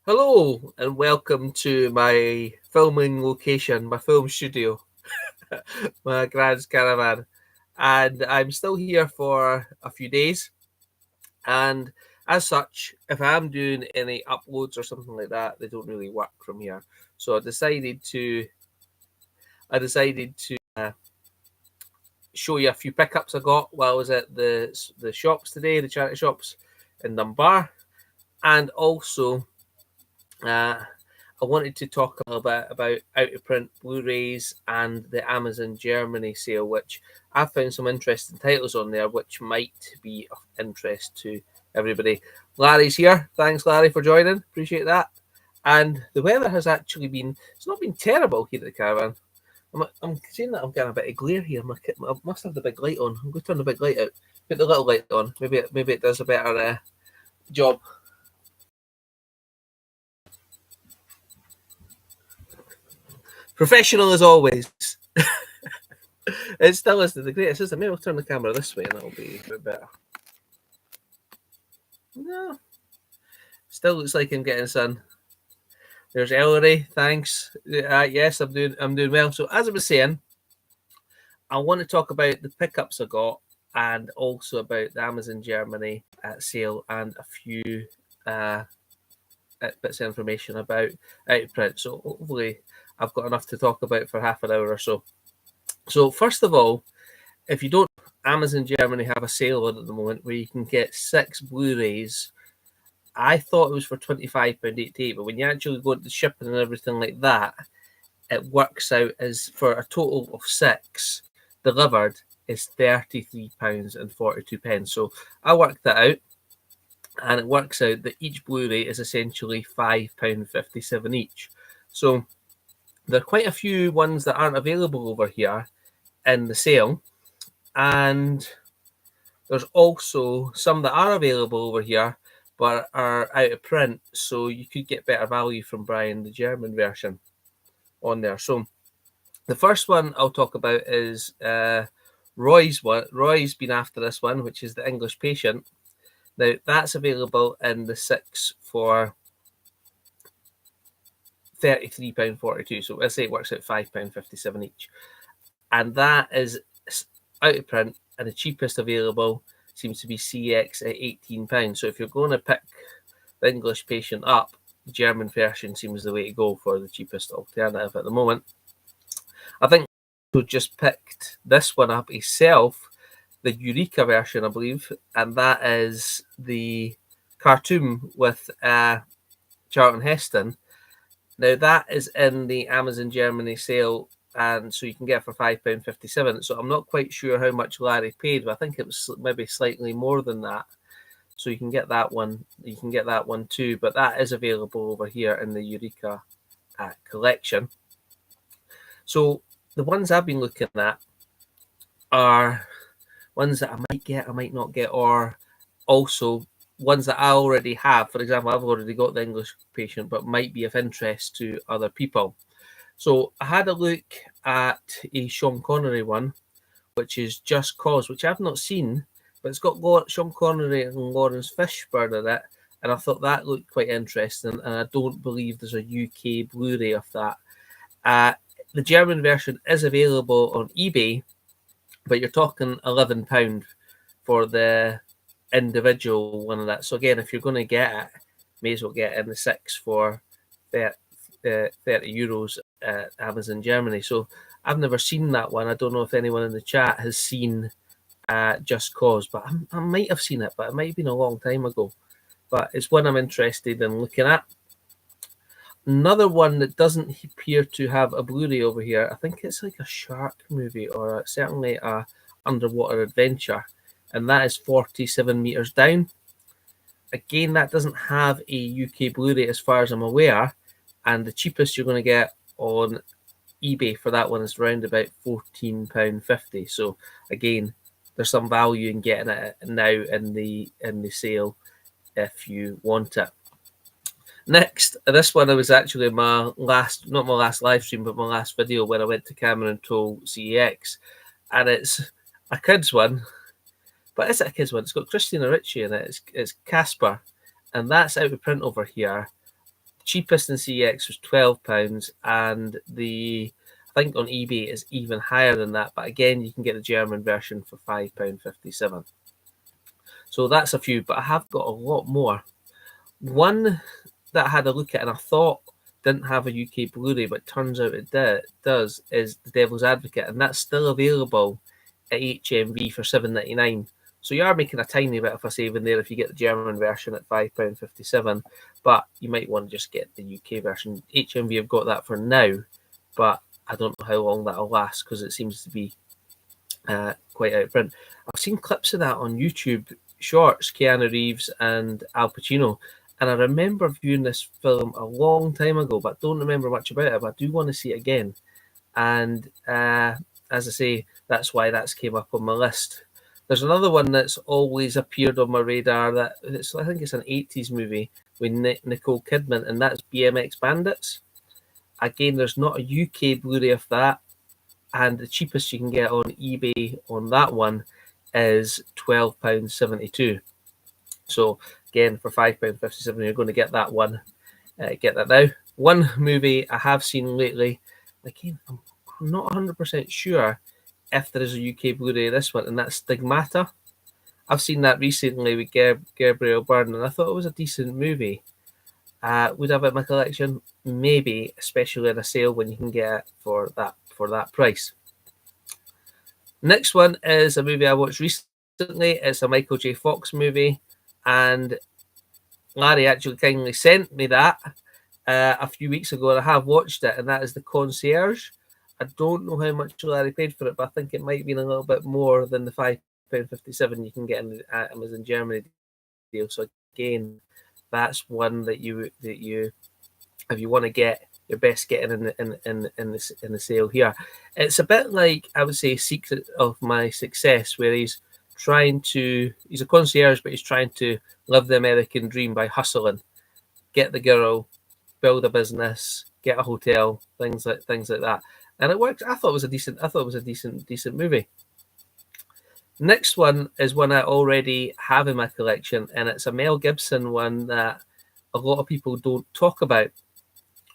Hello and welcome to my filming location, my film studio, my Grand's Caravan. And I'm still here for a few days. And as such, if I'm doing any uploads or something like that, they don't really work from here. So I decided to show you a few pickups I got while I was at the shops today, the charity shops in Dunbar, and also Uh, I wanted to talk a little bit about out of print Blu-rays and the Amazon Germany sale, which I found some interesting titles on there, which might be of interest to everybody. Larry's here. Thanks, Larry, for joining. Appreciate that. And the weather has actually been—it's not been terrible here at the caravan. I'm seeing that I'm getting a bit of glare here. I must have the big light on. I'm going to turn the big light out. Put the little light on. Maybe it does a better job. Professional as always. It still is the greatest system. Maybe I'll turn the camera this way and it'll be a bit better. No, still looks like I'm getting sun. There's Ellery, thanks. Yes, I'm doing well. So as I was saying, I want to talk about the pickups I got and also about the Amazon Germany sale and a few uh, bits of information about out of print. So hopefully I've got enough to talk about for half an hour or so. So first of all, if you don't, Amazon Germany have a sale on at the moment where you can get 6 Blu-rays. I thought it was for £25.88, but when you actually go to the shipping and everything like that, it works out as for a total of 6 delivered is £33.42. So I worked that out, and it works out that each Blu-ray is essentially £5.57 each. So there are quite a few ones that aren't available over here in the sale, and there's also some that are available over here but are out of print, so you could get better value from buying the German version on there. So the first one I'll talk about is Roy's one. Roy's been after this one, which is The English Patient. Now that's available in the 6 for £33.42. So let's say it works out £5.57 each, and that is out of print, and the cheapest available seems to be CX at £18. So if you're going to pick the English Patient up, the German version seems the way to go for the cheapest alternative at the moment. I think who just picked this one up himself, the Eureka version, I believe, and that is the cartoon with Charlton Heston. Now that is in the Amazon Germany sale, and so you can get it for £5.57. So I'm not quite sure how much Larry paid, but I think it was maybe slightly more than that. So you can get that one. You can get that one too, but that is available over here in the Eureka collection. So the ones I've been looking at are ones that I might get, I might not get, or also ones that I already have. For example, I've already got the English Patient, but might be of interest to other people. So I had a look at a Sean Connery one, which is Just Cause, which I've not seen, but it's got Sean Connery and Lawrence Fishburne in it, and I thought that looked quite interesting, and I don't believe there's a UK Blu-ray of that. The German version is available on eBay, but you're talking £11 for the individual one of that. So again, if you're going to get it, may as well get it in the 6 for €30 at Amazon Germany. So I've never seen that one. I don't know if anyone in the chat has seen Just Cause, but I might have seen it, but it might have been a long time ago. But it's one I'm interested in looking at. Another one that doesn't appear to have a Blu-ray over here, I think it's like a shark movie or certainly a underwater adventure, and that is 47 Meters Down. Again, that doesn't have a UK Blu-ray as far as I'm aware, and the cheapest you're going to get on eBay for that one is around about £14.50. So again, there's some value in getting it now in the sale if you want it. Next, this one was actually not my last live stream, but my last video when I went to Cameron Toll CEX, and it's a kids one, but it's a kids one. It's got Christina Ricci in it. It's Casper, and that's out of print over here. cheapest in CX was £12, and I think on eBay is even higher than that. But again, you can get the German version for £5.57. So that's a few, but I have got a lot more. One that I had a look at and I thought didn't have a UK Blu-ray, but turns out it does, is The Devil's Advocate, and that's still available at HMV for £7.99. So you are making a tiny bit of a saving there if you get the German version at £5.57, but you might want to just get the UK version. HMV have got that for now, but I don't know how long that'll last because it seems to be quite out of print. I've seen clips of that on YouTube Shorts, Keanu Reeves and Al Pacino, and I remember viewing this film a long time ago, but don't remember much about it. But I do want to see it again, and as I say, that's why that's came up on my list. There's another one that's always appeared on my radar. I think it's an 80s movie with Nicole Kidman, and that's BMX Bandits. Again, there's not a UK Blu-ray of that, and the cheapest you can get on eBay on that one is £12.72. So again, for £5.57, you're going to get that one. Get that now. One movie I have seen lately, again, I'm not 100% sure if there is a UK Blu-ray of this one, and that's Stigmata. I've seen that recently with Gabriel Byrne, and I thought it was a decent movie. Would I have it in my collection? Maybe, especially in a sale when you can get it for that price. Next one is a movie I watched recently. It's a Michael J. Fox movie, and Larry actually kindly sent me that a few weeks ago, and I have watched it, and that is The Concierge. I don't know how much Larry paid for it, but I think it might be a little bit more than the £5.57 you can get in the Amazon Germany deal. So again, that's one that you if you want to get, you're best getting in the sale here. It's a bit like, I would say, Secret of My Success, where he's a concierge, but he's trying to live the American dream by hustling, get the girl, build a business, get a hotel, things like that, and it works. I thought it was a decent movie. Next one is one I already have in my collection, and it's a Mel Gibson one that a lot of people don't talk about,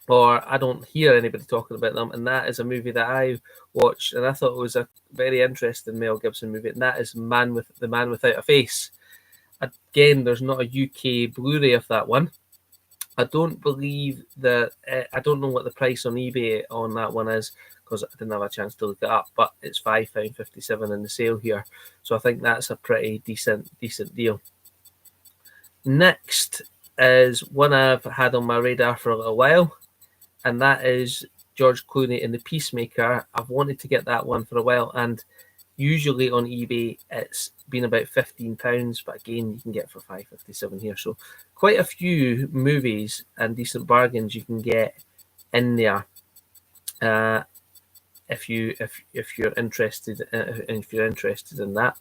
or I don't hear anybody talking about them, and that is a movie that I watched, and I thought it was a very interesting Mel Gibson movie, and that is The Man Without a Face. Again, there's not a UK Blu-ray of that one. I don't believe that, I don't know what the price on eBay on that one is, because I didn't have a chance to look it up, but it's £5.57 in the sale here, so I think that's a pretty decent deal. Next is one I've had on my radar for a little while, and that is George Clooney in The Peacemaker. I've wanted to get that one for a while, and usually on eBay it's been about £15, but again, you can get it for £5.57 here. So quite a few movies and decent bargains you can get in there if you're interested in that.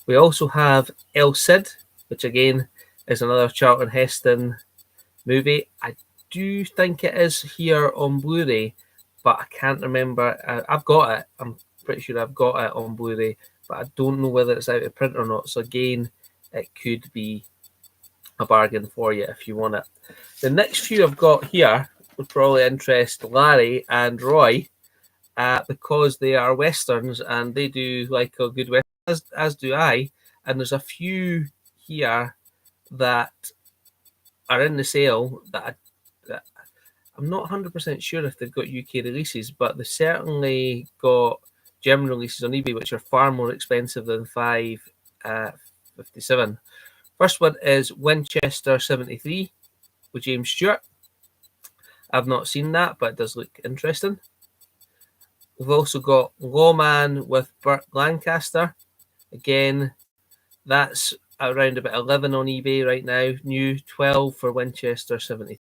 We also have El Cid, which again is another Charlton Heston movie. I do think it is here on Blu-ray, but I can't remember. I've got it. I'm pretty sure I've got it on Blu-ray, but I don't know whether it's out of print or not. So again, it could be a bargain for you if you want it. The next few I've got here would probably interest Larry and Roy, because they are westerns and they do like a good western, as do I. And there's a few here that are in the sale that I'm not 100% sure if they've got UK releases, but they certainly got German releases on eBay, which are far more expensive than £5.57. First one is Winchester 73 with James Stewart. I've not seen that, but it does look interesting. We've also got Lawman with Burt Lancaster. Again, that's around about 11 on eBay right now. New 12 for Winchester 73.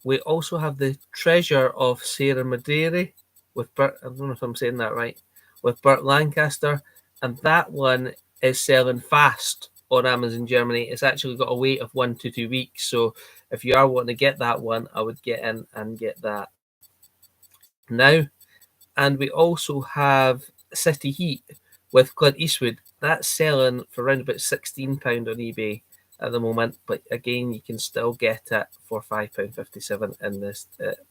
We also have The Treasure of Sierra Madre with Burt, I don't know if I'm saying that right, with Burt Lancaster, and that one is selling fast on Amazon Germany. It's actually got a wait of 1 to 2 weeks, so if you are wanting to get that one, I would get in and get that now. And we also have City Heat with Clint Eastwood. That's selling for around about £16 on eBay, at the moment, but again, you can still get it for £5.57 in this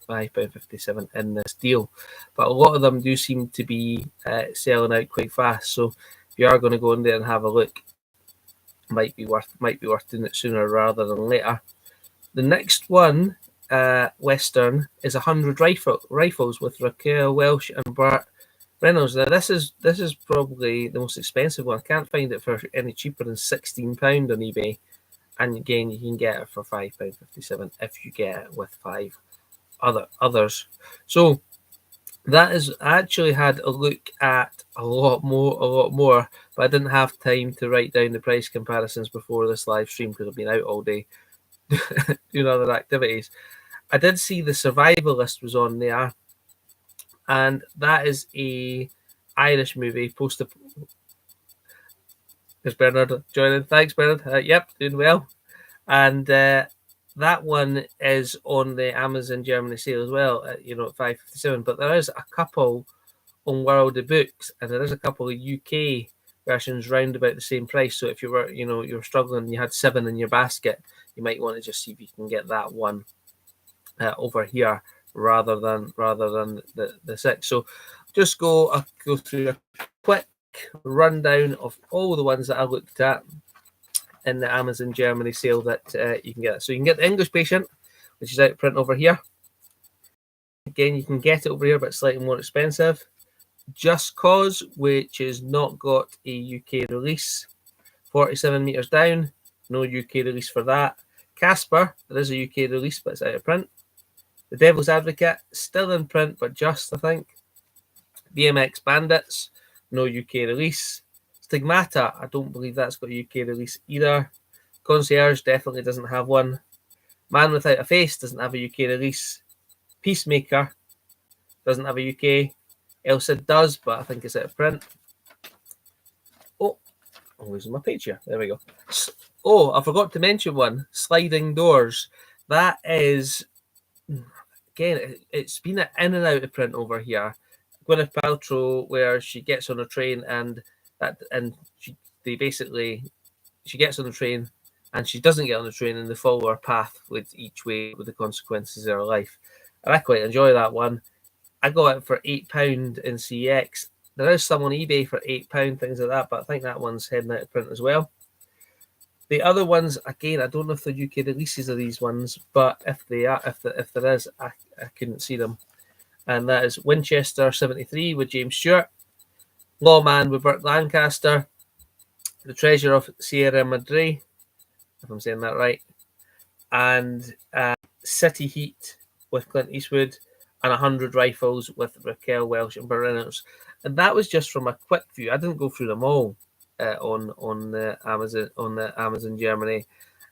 £5.57 in this deal. But a lot of them do seem to be selling out quite fast. So if you are going to go in there and have a look, might be worth doing it sooner rather than later. The next one, Western, is 100 rifles with Raquel Welch and Burt Reynolds. Now this is probably the most expensive one. I can't find it for any cheaper than £16 on eBay. And again, you can get it for £5.57 if you get it with 5 others. So that is, I actually had a look at a lot more, but I didn't have time to write down the price comparisons before this live stream because I've been out all day doing other activities. I did see the Survivalist was on there, and that is a Irish movie. There's Bernard joining. Thanks, Bernard. Yep, doing well. And that one is on the Amazon Germany sale as well, at £5.57. But there is a couple on World of Books, and there is a couple of UK versions round about the same price. So if you were, you were struggling and you had 7 in your basket, you might want to just see if you can get that one over here rather than the 6. So I'll go through a quick rundown of all the ones that I looked at in the Amazon Germany sale that you can get. So you can get the English Patient, which is out of print over here. Again, you can get it over here, but slightly more expensive. Just Cause, which has not got a UK release. 47 meters down, no UK release for that. Casper, there is a UK release, but it's out of print. The Devil's Advocate, still in print, but just, I think. BMX Bandits, no UK release. Stigmata, I don't believe that's got a UK release either. Concierge definitely doesn't have one. Man Without a Face doesn't have a UK release. Peacemaker doesn't have a UK. Elsa does, but I think it's out of print. Oh, I'm losing my page here. There we go. Oh, I forgot to mention one. Sliding Doors. That is, again, it's been in and out of print over here. Gwyneth Paltrow, where she gets on a train she gets on the train and she doesn't get on the train, and they follow her path with each way with the consequences of her life. And I quite enjoy that one. I got it for £8 in CX. There is some on eBay for £8, things like that, but I think that one's heading out of print as well. The other ones, again, I don't know if they're UK releases of these ones, but if they are, if there is, I couldn't see them. And that is Winchester 73 with James Stewart, Lawman with Burt Lancaster, The Treasure of Sierra Madre, if I'm saying that right, and City Heat with Clint Eastwood, and 100 Rifles with Raquel Welch and Burt Reynolds. And that was just from a quick view. I didn't go through them all on the Amazon Germany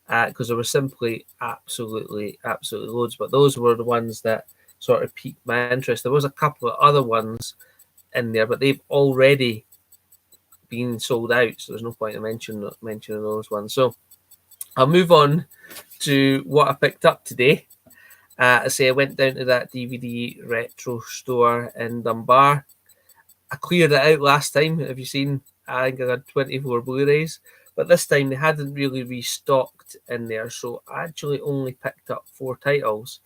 because there were simply absolutely loads. But those were the ones that sort of piqued my interest. There was a couple of other ones in there, but they've already been sold out, so there's no point in mentioning those ones. So I'll move on to what I picked up today. I went down to that DVD retro store in Dunbar. I cleared it out last time. Have you seen? I think I had 24 Blu-rays, but this time they hadn't really restocked in there, so I actually only picked up 4 titles.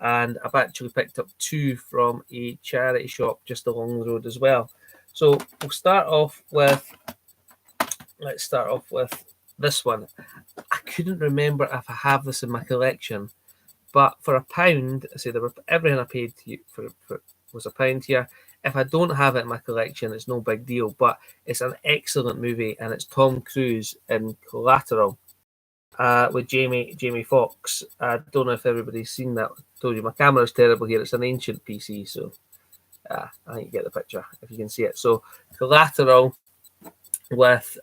And I've actually picked up 2 from a charity shop just along the road as well. So let's start off with this one. I couldn't remember if I have this in my collection, but for £1, I say everything I paid for was £1 here. If I don't have it in my collection, it's no big deal, but it's an excellent movie, and it's Tom Cruise in Collateral. With Jamie Foxx. I don't know if everybody's seen that. I told you my camera's terrible here. It's an ancient PC, so I think you get the picture if you can see it. So Collateral with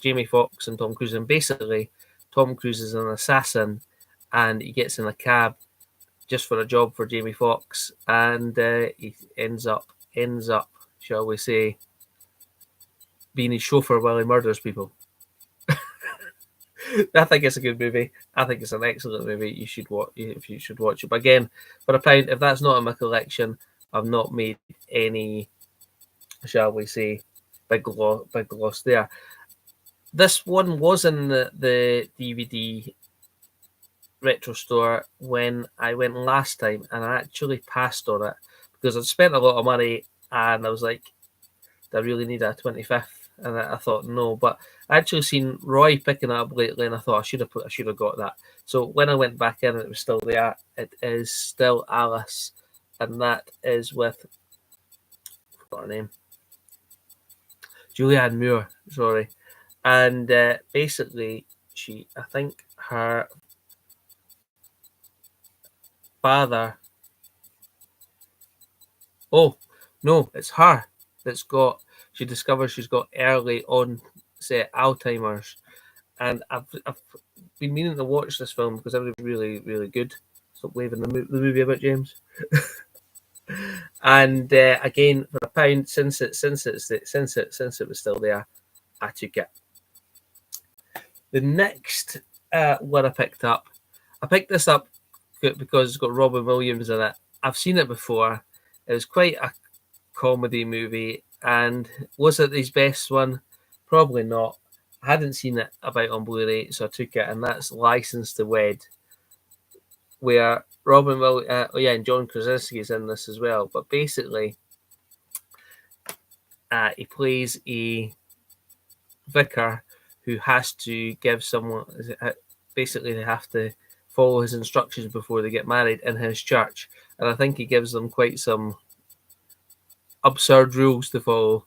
Jamie Foxx and Tom Cruise, and basically Tom Cruise is an assassin, and he gets in a cab just for a job for Jamie Foxx, and he ends up, shall we say, being his chauffeur while he murders people. I think it's a good movie. I think it's an excellent movie. You should watch it. But again, for £1, if that's not in my collection, I've not made any, shall we say, big loss there. This one was in the DVD retro store when I went last time, and I actually passed on it because I'd spent a lot of money, and I was like, do I really need a 25th? And I thought no, but I actually seen Roy picking it up lately, and I thought I should have got that. So when I went back in, and it was still there. It is still Alice, and that is with, I forgot her name, Julianne Moore. Sorry, and basically I think her father. Oh no, it's her that's got. She discovers she's got early onset Alzheimer's, and I've been meaning to watch this film because it was really really good. Stop waving the movie about James. And again, for £1, since it was still there, I took it. The next one I picked this up because it's got Robin Williams in it. I've seen it before. It was quite a comedy movie, and was it his best one? Probably not. I hadn't seen it about on Blu-ray, so I took it, and that's License to Wed, where Robin Williams, and John Krasinski is in this as well. But basically, he plays a vicar who has to give someone. Basically, they have to follow his instructions before they get married in his church, and I think he gives them quite some absurd rules to follow,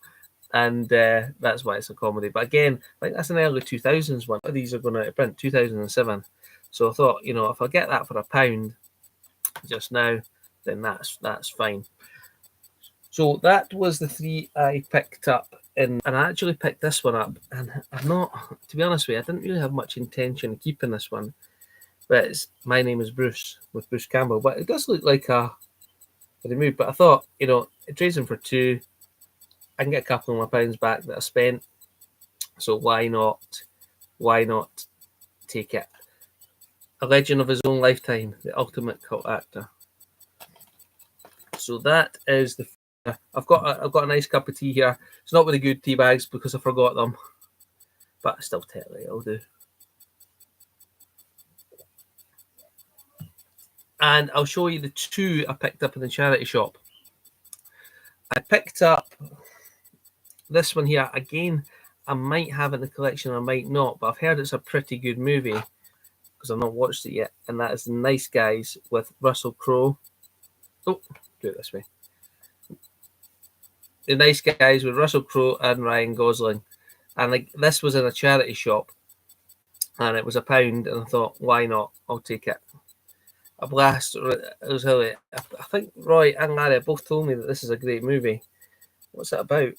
and that's why it's a comedy. But again, I think that's an early 2000s one. These are going out of print 2007, so I thought, if I get that for £1 just now, then that's fine. So that was the three I picked up, and I actually picked this one up, and I'm not, to be honest with you, I didn't really have much intention of keeping this one, but it's My Name is Bruce with Bruce Campbell. But it does look like a remove. But I thought, it trades him for £2. I can get a couple of my pounds back that I spent, so why not take it? A legend of his own lifetime, the ultimate cult actor. So that is I've got a nice cup of tea here. It's not with the good tea bags because I forgot them, but still technically it'll do. And I'll show you the two I picked up in the charity shop. I picked up this one here. Again, I might have it in the collection, I might not, but I've heard it's a pretty good movie because I've not watched it yet, and that is The Nice Guys with Russell Crowe. Oh, do it this way. The Nice Guys with Russell Crowe and Ryan Gosling. And this was in a charity shop, and it was £1, and I thought, why not? I'll take it. A blast. It was really, I think Roy and Larry both told me that this is a great movie. What's it about?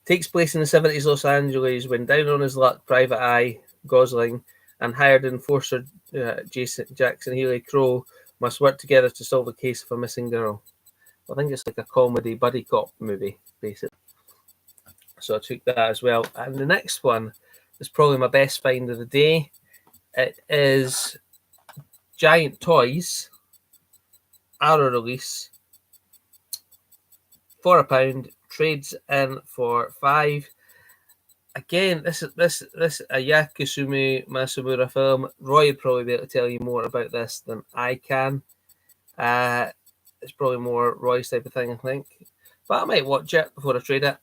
Takes place in the 70s Los Angeles when, down on his luck, Private Eye Gosling and hired enforcer Jackson Haley Crowe must work together to solve a case of a missing girl. I think it's like a comedy buddy cop movie, basically. So I took that as well. And the next one is probably my best find of the day. It is Giant Toys, Arrow release, for £1, trades in for £5. Again, this a Yakusumi Masumura film. Roy would probably be able to tell you more about this than I can. It's probably more Roy's type of thing, I think. But I might watch it before I trade it,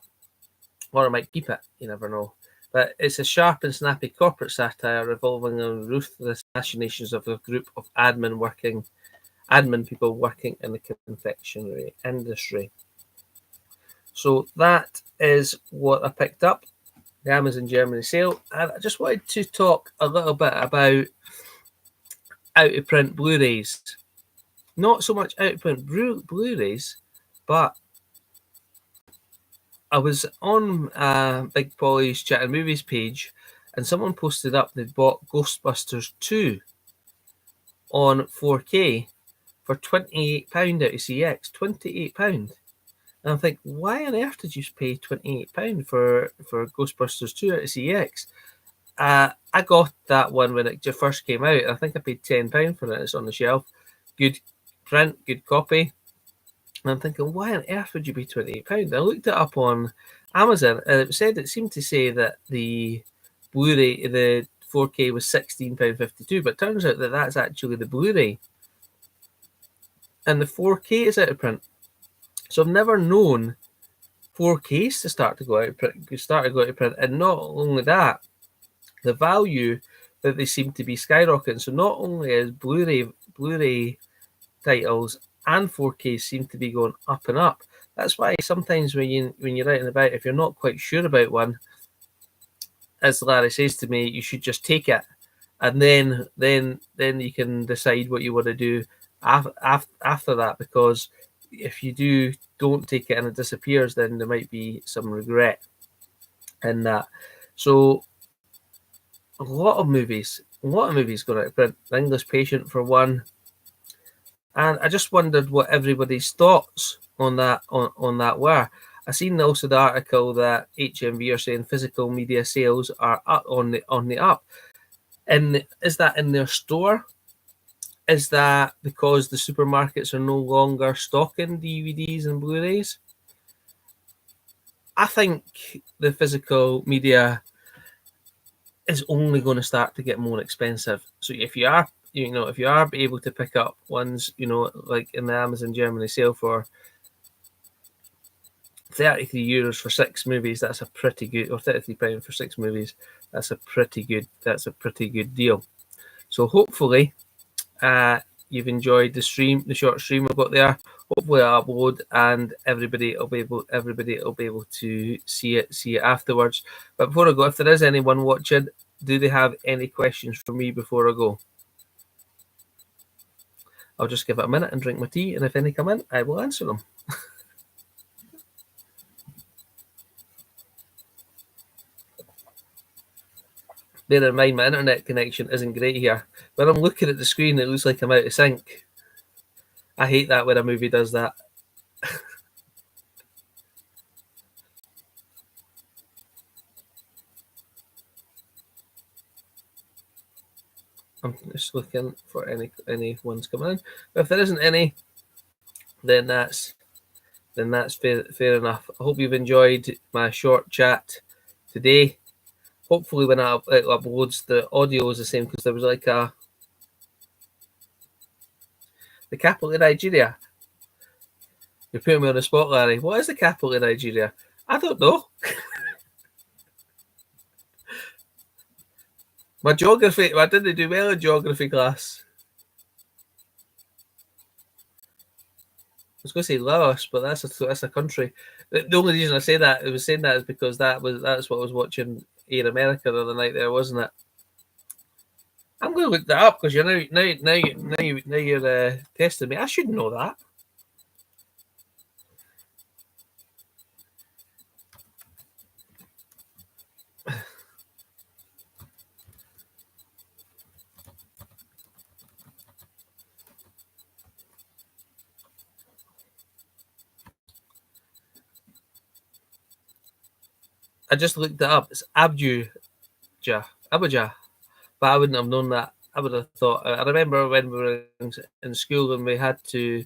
or I might keep it. You never know. But it's a sharp and snappy corporate satire revolving on ruthless machinations of a group of admin people working in the confectionery industry. So that is what I picked up, the Amazon Germany sale. And I just wanted to talk a little bit about out-of-print Blu-rays. Not so much out-of-print Blu-rays, but I was on Big Polly's Chatting Movies page, and someone posted up they bought Ghostbusters 2 on 4K for £28 out of CX. £28. And I think, why on earth did you pay £28 for Ghostbusters 2 out of CX? I got that one when it first came out. I think I paid £10 for it. It's on the shelf. Good print, good copy. And I'm thinking, why on earth would you be £28? I looked it up on Amazon, and it seemed to say that the Blu-ray, the 4K, was £16.52, but it turns out that that's actually the Blu-ray, and the 4K is out of print. So I've never known 4Ks to start to go out of print, and not only that, the value that they seem to be skyrocketing. So not only is Blu-ray titles and 4K seem to be going up and up. That's why sometimes when you're out and about, if you're not quite sure about one, as Larry says to me, you should just take it, and then you can decide what you want to do after that. Because if you don't take it and it disappears, then there might be some regret in that. So a lot of movies going out of print. The English Patient, for one. And I just wondered what everybody's thoughts on that were. I seen also the article that HMV are saying physical media sales are up on the up. And is that in their store? Is that because the supermarkets are no longer stocking DVDs and Blu-rays? I think the physical media is only going to start to get more expensive. So if you are able to pick up ones, like in the Amazon Germany sale for €33 for 6 movies, that's a pretty good, or £33 for 6 movies, that's a pretty good deal. So hopefully you've enjoyed the short stream I've got there. Hopefully I'll upload and everybody will be able to see it afterwards. But before I go, if there is anyone watching, do they have any questions for me before I go? I'll just give it a minute and drink my tea, and if any come in, I will answer them. Bear in mind, my internet connection isn't great here. When I'm looking at the screen, it looks like I'm out of sync. I hate that when a movie does that. I'm just looking for any ones coming in. But if there isn't any, then that's fair enough. I hope you've enjoyed my short chat today. Hopefully when it uploads, the audio is the same, because there was like the capital of Nigeria. You're putting me on the spot, Larry. What is the capital of Nigeria? I don't know. My geography, I didn't do well in geography class. I was going to say Laos, but that's a country. The only reason I say that, is because that's what I was watching Air America the other night there, wasn't it? I'm going to look that up, because you're testing me. I should know that. I just looked it up. It's Abuja, but I wouldn't have known that. I would have thought. I remember when we were in school and we had to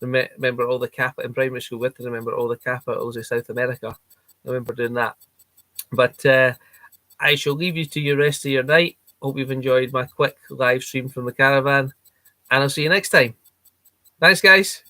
remember all the in primary school. We had to remember all the capitals of South America. I remember doing that. But I shall leave you to your rest of your night. Hope you've enjoyed my quick live stream from the caravan, and I'll see you next time. Thanks, guys.